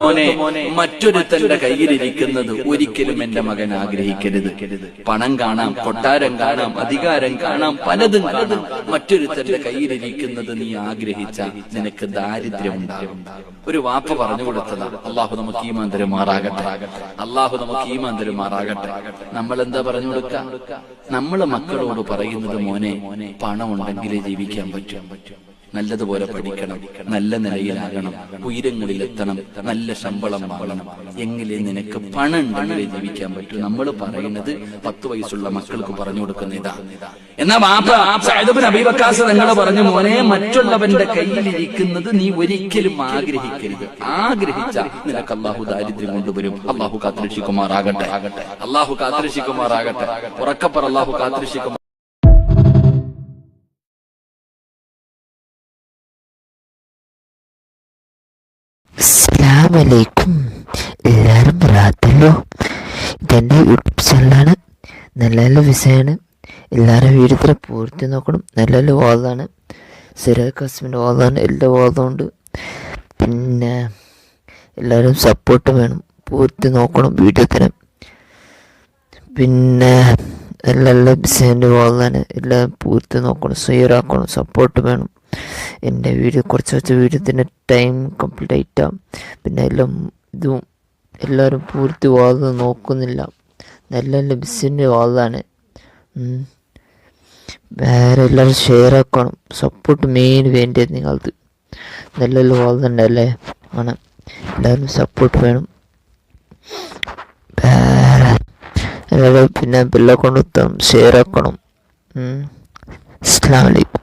മോനെ മറ്റൊരുത്തന്റെ കയ്യിലിരിക്കുന്നത് ഒരിക്കലും എന്റെ മകൻ ആഗ്രഹിക്കരുത്. പണം കാണാം, കൊട്ടാരം കാണാം, അധികാരം കാണാം, പലതും കാണാം. മറ്റൊരുത്തന്റെ കയ്യിലിരിക്കുന്നത് നീ ആഗ്രഹിച്ച നിനക്ക് ദാരിദ്ര്യം ഉണ്ടാകും. ഒരു വാപ്പ പറഞ്ഞു കൊടുത്തതാ. അള്ളാഹു നമുക്ക് ഈമാൻ തരുമാറാകട്ടെ. അള്ളാഹു നമുക്ക് ഈമാൻ തരുമാറാകട്ടെ. നമ്മൾ എന്താ പറഞ്ഞു കൊടുക്ക? നമ്മള് മക്കളോട് പറയുന്നത്, മോനെ പണം ഉണ്ടെങ്കിലേ ജീവിക്കാൻ പറ്റും, നല്ലതുപോലെ പഠിക്കണം, നല്ല നിലയിലാകണം, ഉയരങ്ങളിലെത്തണം, നല്ല ശമ്പളം വാങ്ങണം, എങ്കിലേ നിനക്ക് പണം ഉണ്ടെങ്കിലേ ജീവിക്കാൻ പറ്റൂ. നമ്മൾ പറയുന്നത് 10 വയസ്സുള്ള മക്കൾക്ക് പറഞ്ഞു കൊടുക്കുന്ന ഇതാ. എന്നാ നിങ്ങൾ പറഞ്ഞു, മോനെ മറ്റുള്ളവന്റെ കയ്യിലിരിക്കുന്നത് നീ ഒരിക്കലും ആഗ്രഹിക്കരുത്. ആഗ്രഹിച്ചാൽ നിനക്ക് അള്ളാഹു ദാരിദ്ര്യം കൊണ്ടുവരും. അള്ളാഹു കാത്തുരക്ഷിക്കുമാറാകട്ടെ. അള്ളാഹു കാത്തുരക്ഷിക്കുമാറാകട്ടെ. ഉറക്കപ്പറ അള്ളാഹു കാത്തുരക്ഷിക്കുമാർ. അസ്സലാമലൈക്കും. എല്ലാവരും റാത്തല്ലോ. ഇതെൻ്റെ യൂട്യൂബ് ചാനലാണ്. നല്ല നല്ല വിഷയമാണ്. എല്ലാവരും വീഡിയോ പൂർത്തി നോക്കണം. നല്ല നല്ല വാദമാണ്. സിറാജ് ഖാസിമിൻ്റെ വാദമാണ്. എല്ലാ വാദമുണ്ട്. പിന്നെ എല്ലാവരും സപ്പോർട്ട് വേണം. പൂർത്തി നോക്കണം വീഡിയോത്തിന്. പിന്നെ നല്ല നല്ല വിഷയൻ്റെ വാദമാണ്. എല്ലാം പൂർത്തി നോക്കണം, ഷെയറാക്കണം, സപ്പോർട്ട് വേണം. എൻ്റെ വീഡിയോ കുറച്ച് വീഡിയോത്തിൻ്റെ ടൈം കംപ്ലീറ്റ് ആയിട്ടാണ്. പിന്നെ എല്ലാം ഇതും എല്ലാവരും പൂർത്തി വാദം നോക്കുന്നില്ല. നല്ല നല്ല ബിസിൻ്റെ വാദമാണ്. വേറെ എല്ലാവരും ഷെയർ ആക്കണം. സപ്പോർട്ട് മെയിൻ വേണ്ടത് നിങ്ങൾക്ക്. നല്ല നല്ല വാദമുണ്ടല്ലേ ആണ്. എല്ലാവരും സപ്പോർട്ട് വേണം. വേറെ എല്ലാവരും പിന്നെ ബെല്ലൈക്കൺ ഷെയർ ആക്കണം. അസ്സലാമു അലൈക്കും.